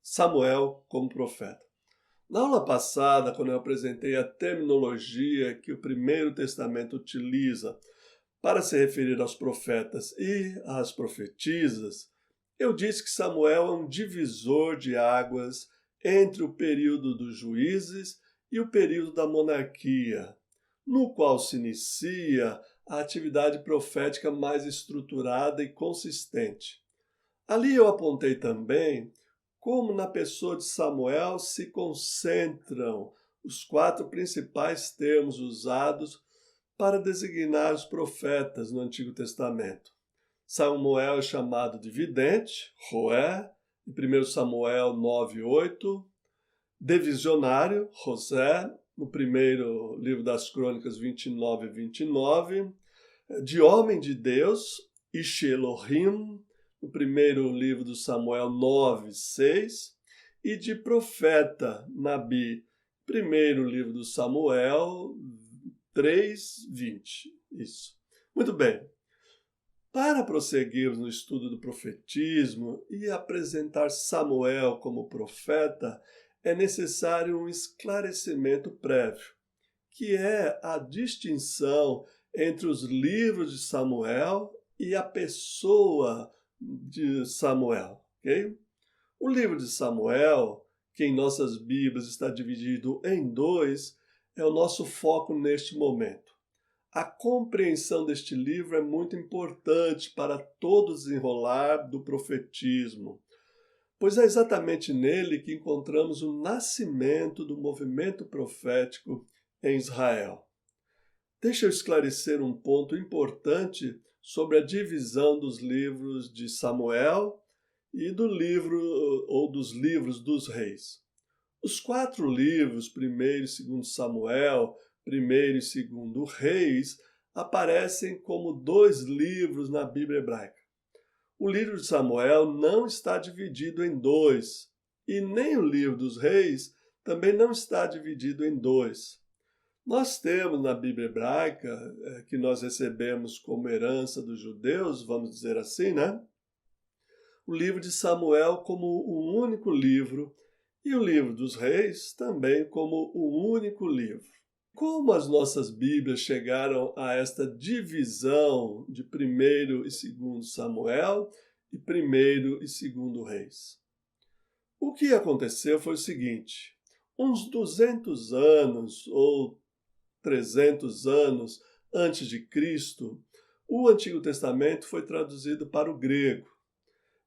Samuel como profeta. Na aula passada, quando eu apresentei a terminologia que o Primeiro Testamento utiliza para se referir aos profetas e às profetisas, eu disse que Samuel é um divisor de águas entre o período dos juízes e o período da monarquia, no qual se inicia a atividade profética mais estruturada e consistente. Ali eu apontei também como na pessoa de Samuel se concentram os quatro principais termos usados para designar os profetas no Antigo Testamento. Samuel é chamado de vidente, Roé, em 1 Samuel 9:8, de visionário, José, no primeiro livro das Crônicas 29:29, de homem de Deus, Ish Elohim, no primeiro livro do Samuel 9:6, e de profeta, Nabi, primeiro livro do Samuel 3:20. Isso. Muito bem. Para prosseguirmos no estudo do profetismo e apresentar Samuel como profeta, é necessário um esclarecimento prévio, que é a distinção entre os livros de Samuel e a pessoa de Samuel, ok? O livro de Samuel, que em nossas Bíblias está dividido em dois, é o nosso foco neste momento. A compreensão deste livro é muito importante para todo o desenrolar do profetismo, pois é exatamente nele que encontramos o nascimento do movimento profético em Israel. Deixa eu esclarecer um ponto importante sobre a divisão dos livros de Samuel e do livro ou dos livros dos reis. Os quatro livros, 1º e 2º Samuel, 1º e 2º Reis, aparecem como dois livros na Bíblia hebraica. O livro de Samuel não está dividido em dois, e nem o livro dos Reis também não está dividido em dois. Nós temos na Bíblia hebraica, que nós recebemos como herança dos judeus, vamos dizer assim, né? O livro de Samuel como um único livro e o livro dos Reis também como um único livro. Como as nossas Bíblias chegaram a esta divisão de 1º e 2º Samuel e 1º e 2º Reis? O que aconteceu foi o seguinte: uns 200 anos ou 300 anos antes de Cristo, o Antigo Testamento foi traduzido para o grego.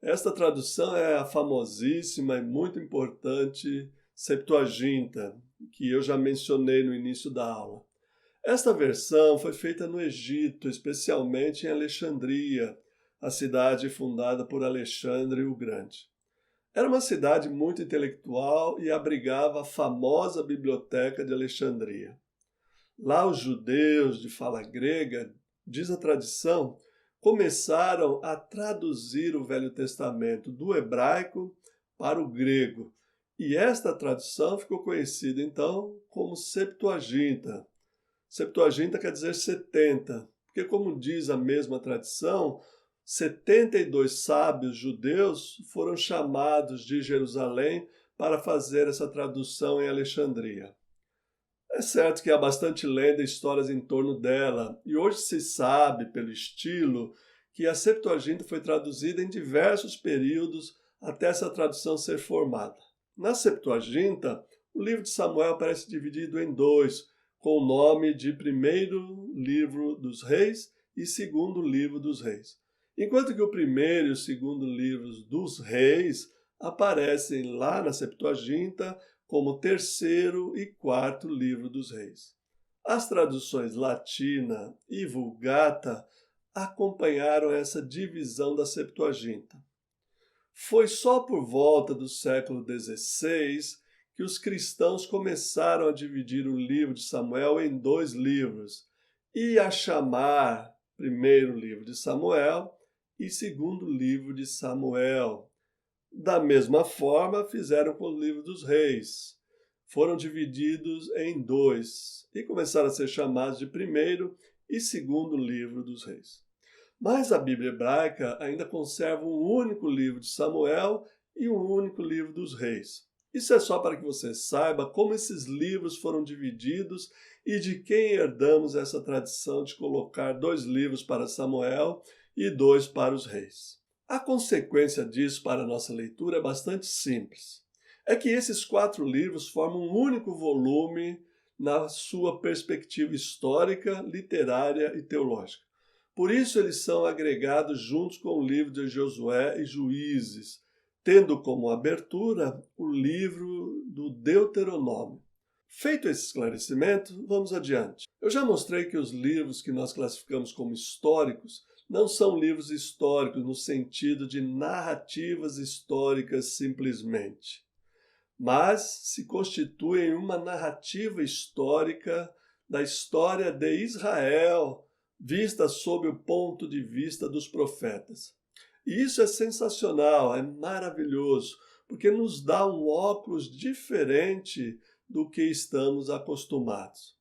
Esta tradução é a famosíssima e muito importante Septuaginta, que eu já mencionei no início da aula. Esta versão foi feita no Egito, especialmente em Alexandria, a cidade fundada por Alexandre o Grande. Era uma cidade muito intelectual e abrigava a famosa Biblioteca de Alexandria. Lá os judeus de fala grega, diz a tradição, começaram a traduzir o Velho Testamento do hebraico para o grego. E esta tradução ficou conhecida, então, como Septuaginta. Septuaginta quer dizer 70, porque, como diz a mesma tradição, 72 sábios judeus foram chamados de Jerusalém para fazer essa tradução em Alexandria. É certo que há bastante lenda e histórias em torno dela, e hoje se sabe, pelo estilo, que a Septuaginta foi traduzida em diversos períodos até essa tradução ser formada. Na Septuaginta, o livro de Samuel aparece dividido em dois, com o nome de 1º livro dos reis e 2º livro dos reis. Enquanto que o 1º e o 2º livros dos reis aparecem lá na Septuaginta como 3º e 4º livro dos reis. As traduções latina e vulgata acompanharam essa divisão da Septuaginta. Foi só por volta do século XVI que os cristãos começaram a dividir o livro de Samuel em dois livros e a chamar 1º livro de Samuel e 2º livro de Samuel. Da mesma forma, fizeram com o livro dos reis. Foram divididos em dois e começaram a ser chamados de 1º e 2º livro dos reis. Mas a Bíblia hebraica ainda conserva um único livro de Samuel e um único livro dos Reis. Isso é só para que você saiba como esses livros foram divididos e de quem herdamos essa tradição de colocar 2 livros para Samuel e 2 para os reis. A consequência disso para a nossa leitura é bastante simples. É que esses 4 livros formam um único volume na sua perspectiva histórica, literária e teológica. Por isso eles são agregados juntos com o livro de Josué e Juízes, tendo como abertura o livro do Deuteronômio. Feito esse esclarecimento, vamos adiante. Eu já mostrei que os livros que nós classificamos como históricos não são livros históricos no sentido de narrativas históricas simplesmente, mas se constituem uma narrativa histórica da história de Israel, vista sob o ponto de vista dos profetas. E isso é sensacional, é maravilhoso, porque nos dá um óculos diferente do que estamos acostumados.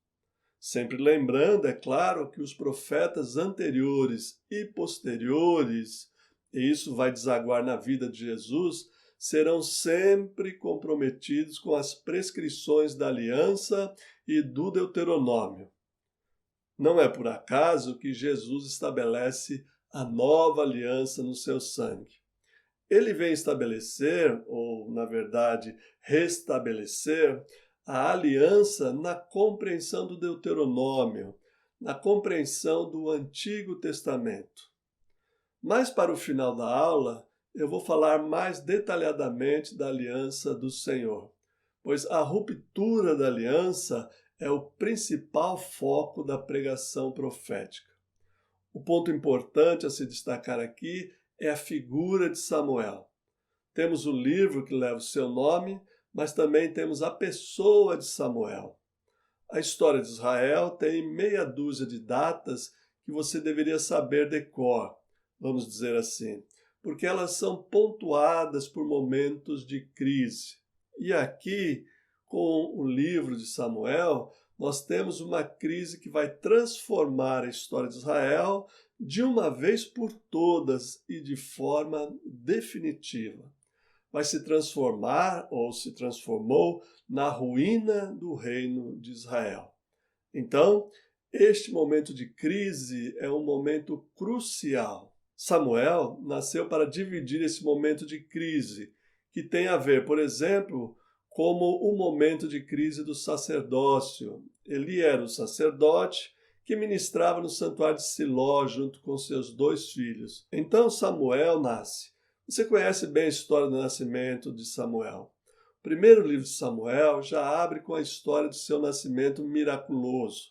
Sempre lembrando, é claro, que os profetas anteriores e posteriores, e isso vai desaguar na vida de Jesus, serão sempre comprometidos com as prescrições da aliança e do Deuteronômio. Não é por acaso que Jesus estabelece a nova aliança no seu sangue. Ele vem estabelecer, ou na verdade restabelecer, a aliança na compreensão do Deuteronômio, na compreensão do Antigo Testamento. Mas para o final da aula, eu vou falar mais detalhadamente da aliança do Senhor, pois a ruptura da aliança é o principal foco da pregação profética. O ponto importante a se destacar aqui é a figura de Samuel. Temos o livro que leva o seu nome, mas também temos a pessoa de Samuel. A história de Israel tem meia dúzia de datas que você deveria saber de cor, vamos dizer assim, porque elas são pontuadas por momentos de crise. E aqui, com o livro de Samuel, nós temos uma crise que vai transformar a história de Israel de uma vez por todas e de forma definitiva. Vai se transformar, ou se transformou, na ruína do reino de Israel. Então, este momento de crise é um momento crucial. Samuel nasceu para dividir esse momento de crise, que tem a ver, por exemplo, como o momento de crise do sacerdócio. Eli era o sacerdote que ministrava no santuário de Siló junto com seus 2 filhos. Então Samuel nasce. Você conhece bem a história do nascimento de Samuel. O primeiro livro de Samuel já abre com a história de seu nascimento miraculoso.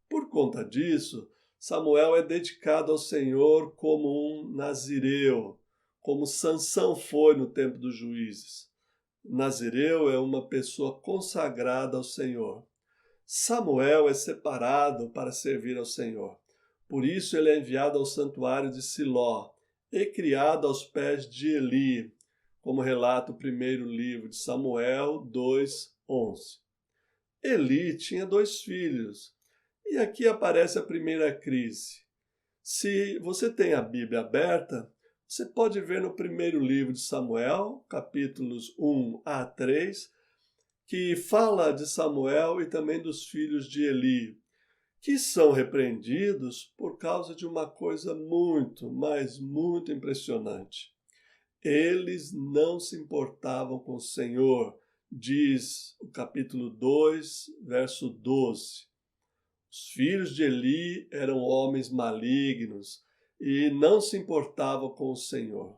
Por conta disso, Samuel é dedicado ao Senhor como um nazireu, como Sansão foi no tempo dos juízes. Nazireu é uma pessoa consagrada ao Senhor. Samuel é separado para servir ao Senhor. Por isso ele é enviado ao santuário de Siló e criado aos pés de Eli, como relata o primeiro livro de Samuel 2:11. Eli tinha 2 filhos, e aqui aparece a primeira crise. Se você tem a Bíblia aberta, você pode ver no primeiro livro de Samuel, capítulos 1 a 3, que fala de Samuel e também dos filhos de Eli, que são repreendidos por causa de uma coisa muito, mas muito impressionante. Eles não se importavam com o Senhor, diz o capítulo 2, verso 12. Os filhos de Eli eram homens malignos e não se importavam com o Senhor.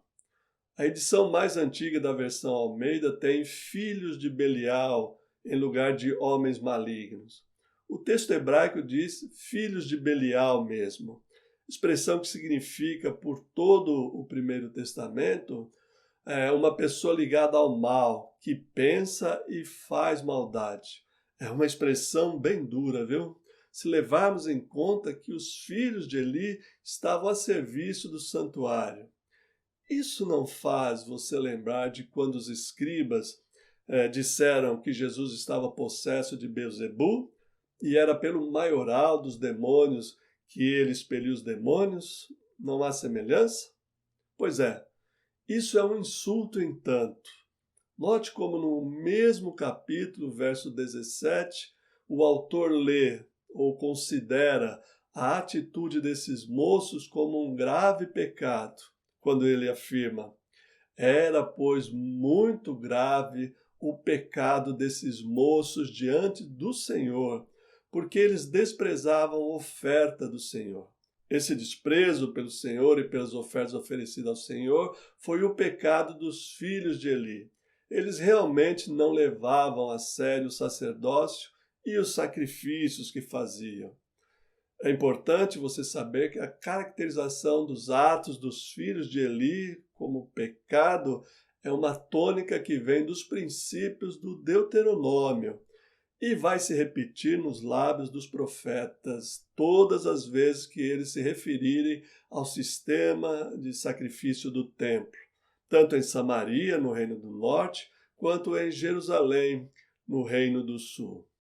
A edição mais antiga da versão Almeida tem filhos de Belial em lugar de homens malignos. O texto hebraico diz filhos de Belial mesmo, expressão que significa, por todo o Primeiro Testamento, uma pessoa ligada ao mal, que pensa e faz maldade. É uma expressão bem dura, viu? Se levarmos em conta que os filhos de Eli estavam a serviço do santuário. Isso não faz você lembrar de quando os escribas disseram que Jesus estava possesso de Beelzebu e era pelo maioral dos demônios que ele expeliu os demônios? Não há semelhança? Pois é, Isso é um insulto, entanto. Note como no mesmo capítulo, verso 17, o autor lê ou considera a atitude desses moços como um grave pecado, quando ele afirma: era, pois, muito grave o pecado desses moços diante do Senhor, porque eles desprezavam a oferta do Senhor. Esse desprezo pelo Senhor e pelas ofertas oferecidas ao Senhor foi o pecado dos filhos de Eli. Eles realmente não levavam a sério o sacerdócio e os sacrifícios que faziam. É importante você saber que a caracterização dos atos dos filhos de Eli como pecado é uma tônica que vem dos princípios do Deuteronômio e vai se repetir nos lábios dos profetas todas as vezes que eles se referirem ao sistema de sacrifício do templo, tanto em Samaria, no Reino do Norte, quanto em Jerusalém, no Reino do Sul.